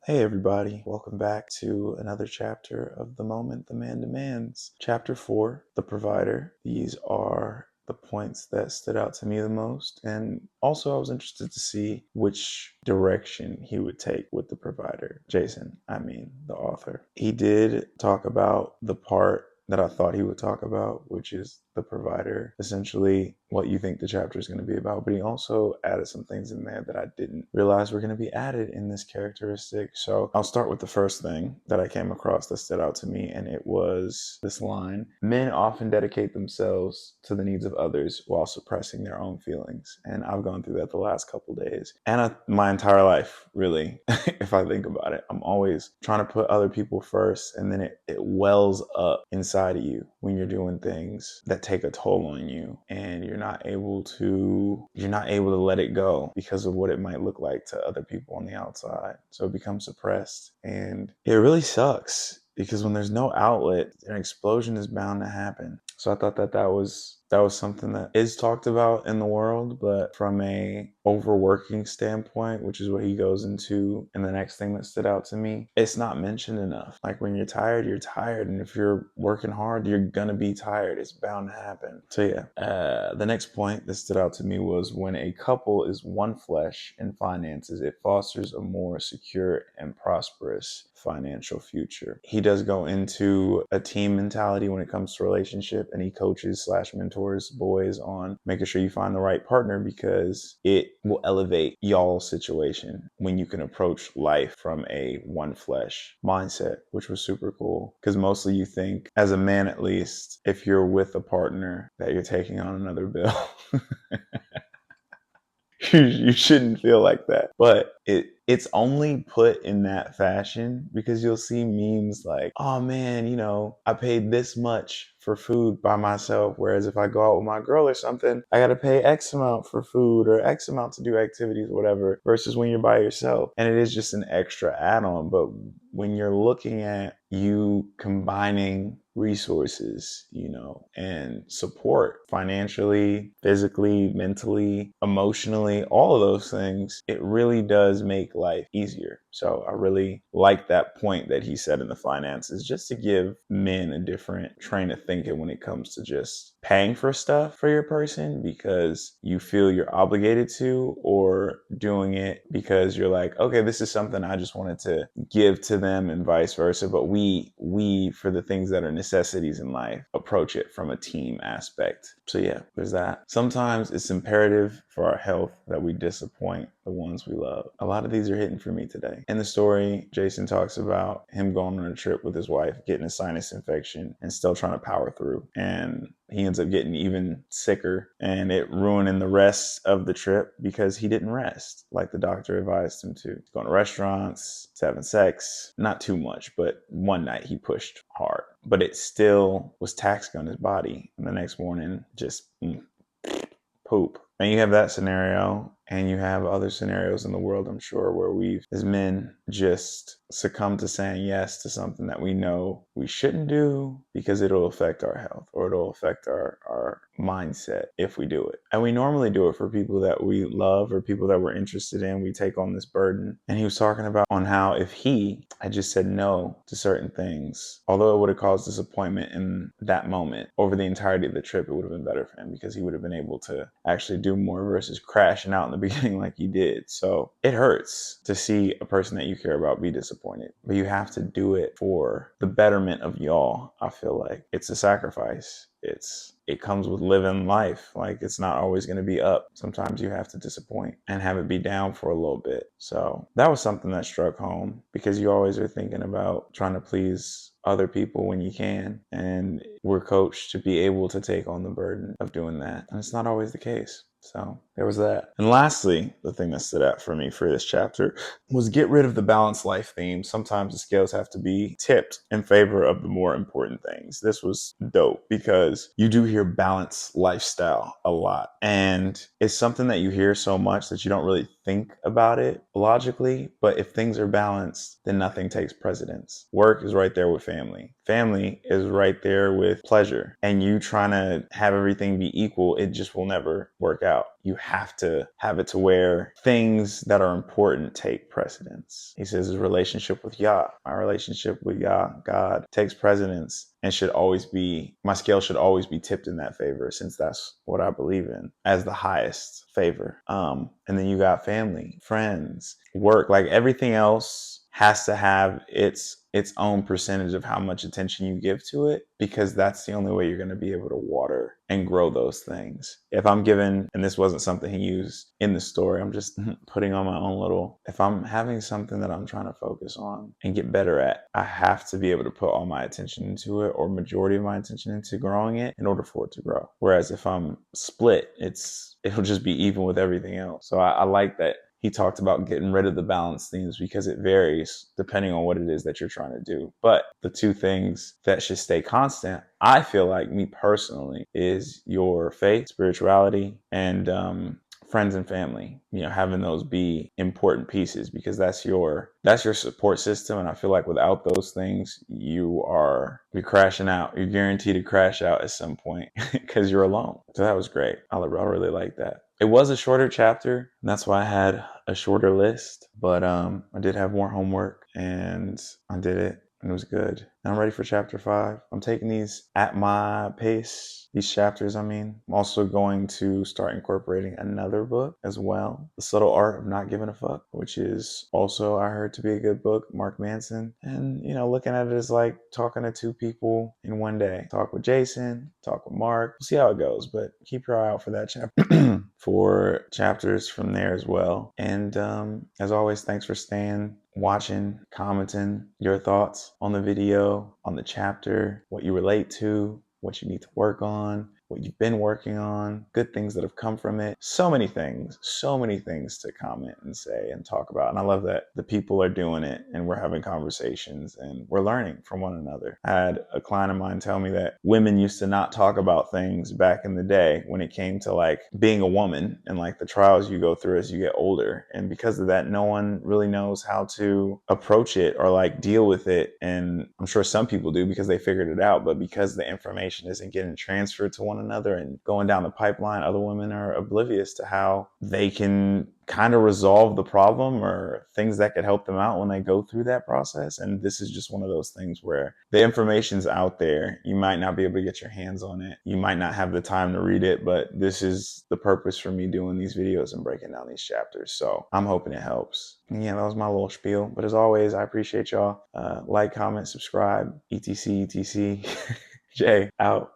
Hey everybody, welcome back to another chapter of The Moment the Man Demands. Chapter 4, The Provider. These are the points that stood out to me the most, and also I was interested to see which direction he would take with the provider. The author. He did talk about the part that I thought he would talk about, which is the provider, essentially what you think the chapter is going to be about. But he also added some things in there that I didn't realize were going to be added in this characteristic. So I'll start with the first thing that I came across that stood out to me, and it was this line: men often dedicate themselves to the needs of others while suppressing their own feelings. And I've gone through that the last couple days, and my entire life, really. If I think about it, I'm always trying to put other people first, and then it wells up inside of you when you're doing things that take a toll on you, and you're not able to let it go because of what it might look like to other people on the outside. So it becomes suppressed, and it really sucks because when there's no outlet, an explosion is bound to happen. So I thought that was something that is talked about in the world, but from a overworking standpoint, which is what he goes into in the next thing that stood out to me, it's not mentioned enough. Like, when you're tired, you're tired, and if you're working hard, you're gonna be tired. It's bound to happen. So yeah, the next point that stood out to me was, when a couple is one flesh in finances, it fosters a more secure and prosperous financial future. He does go into a team mentality when it comes to relationship, and he coaches/mentors boys on making sure you find the right partner, because it will elevate y'all's situation when you can approach life from a one flesh mindset, which was super cool. Because mostly you think, as a man at least, if you're with a partner, that you're taking on another bill. You shouldn't feel like that. But it's only put in that fashion because you'll see memes like, oh man, I paid this much for food by myself, whereas if I go out with my girl or something, I gotta pay X amount for food or X amount to do activities, whatever, versus when you're by yourself. And it is just an extra add-on. But when you're looking at you combining resources, and support financially, physically, mentally, emotionally, all of those things, it really does make life easier. So I really like that point that he said in the finances, just to give men a different train of thinking when it comes to just paying for stuff for your person because you feel you're obligated to, or doing it because you're like, okay, this is something I just wanted to give to them, and vice versa. But we for the things that are necessities in life, approach it from a team aspect. So yeah, there's that. Sometimes it's imperative for our health that we disappoint the ones we love. A lot of these are hitting for me today. In the story, Jason talks about him going on a trip with his wife, getting a sinus infection, and still trying to power through. And he ends up getting even sicker, and it ruining the rest of the trip because he didn't rest like the doctor advised him to. Going to restaurants, having sex, not too much, but one night he pushed hard. But it still was taxing on his body. And the next morning, just poop. And you have that scenario, and you have other scenarios in the world, I'm sure, where we've, as men, just succumb to saying yes to something that we know we shouldn't do because it'll affect our health, or it'll affect our mindset if we do it. And we normally do it for people that we love or people that we're interested in. We take on this burden. And he was talking about on how if he had just said no to certain things, although it would have caused disappointment in that moment, over the entirety of the trip, it would have been better for him because he would have been able to actually do more versus crashing out in the beginning like he did. So it hurts to see a person that you care about be disappointed, but you have to do it for the betterment of y'all. I feel like it's a sacrifice. It comes with living life. Like, it's not always going to be up. Sometimes you have to disappoint and have it be down for a little bit. So that was something that struck home, because you always are thinking about trying to please other people when you can, and we're coached to be able to take on the burden of doing that, and it's not always the case. So there was that. And lastly, the thing that stood out for me for this chapter was get rid of the balanced life theme. Sometimes the scales have to be tipped in favor of the more important things. This was dope because you do hear balanced lifestyle a lot. And it's something that you hear so much that you don't really think about it logically. But if things are balanced, then nothing takes precedence. Work is right there with family. Family is right there with with pleasure, and you trying to have everything be equal, it just will never work out. You have to have it to where things that are important take precedence. He says his relationship with Yah, my relationship with Yah, God, takes precedence and should always be, my scale should always be tipped in that favor, since that's what I believe in as the highest favor. And then you got family, friends, work, like everything else has to have its own percentage of how much attention you give to it, because that's the only way you're going to be able to water and grow those things. If I'm given, and this wasn't something he used in the story, I'm just putting on my own little, if I'm having something that I'm trying to focus on and get better at, I have to be able to put all my attention into it, or majority of my attention into growing it, in order for it to grow. Whereas if I'm split, it'll just be even with everything else. So I like that he talked about getting rid of the balance themes, because it varies depending on what it is that you're trying to do. But the two things that should stay constant, I feel like, me personally, is your faith, spirituality, and friends and family. Having those be important pieces, because that's your support system. And I feel like without those things, you're crashing out. You're guaranteed to crash out at some point because you're alone. So that was great. I really like that. It was a shorter chapter, and that's why I had a shorter list. But I did have more homework, and I did it, and it was good. And I'm ready for chapter 5. I'm taking these at my pace, these chapters, I mean. I'm also going to start incorporating another book as well, The Subtle Art of Not Giving a Fuck, which is also, I heard, to be a good book, Mark Manson. And, looking at it as like talking to two people in one day. Talk with Jason, talk with Mark. We'll see how it goes, but keep your eye out for that chapter. For chapters from there as well. And as always, thanks for staying, watching, commenting your thoughts on the video, on the chapter, what you relate to, what you need to work on, what you've been working on, good things that have come from it. So many things to comment and say and talk about. And I love that the people are doing it, and we're having conversations, and we're learning from one another. I had a client of mine tell me that women used to not talk about things back in the day when it came to like being a woman and like the trials you go through as you get older. And because of that, no one really knows how to approach it or like deal with it. And I'm sure some people do because they figured it out, but because the information isn't getting transferred to one another and going down the pipeline, other women are oblivious to how they can kind of resolve the problem or things that could help them out when they go through that process. And this is just one of those things where the information's out there. You might not be able to get your hands on it. You might not have the time to read it, but this is the purpose for me doing these videos and breaking down these chapters. So I'm hoping it helps. And yeah, that was my little spiel. But as always, I appreciate y'all. Like, comment, subscribe, etc, etc. Jay, out.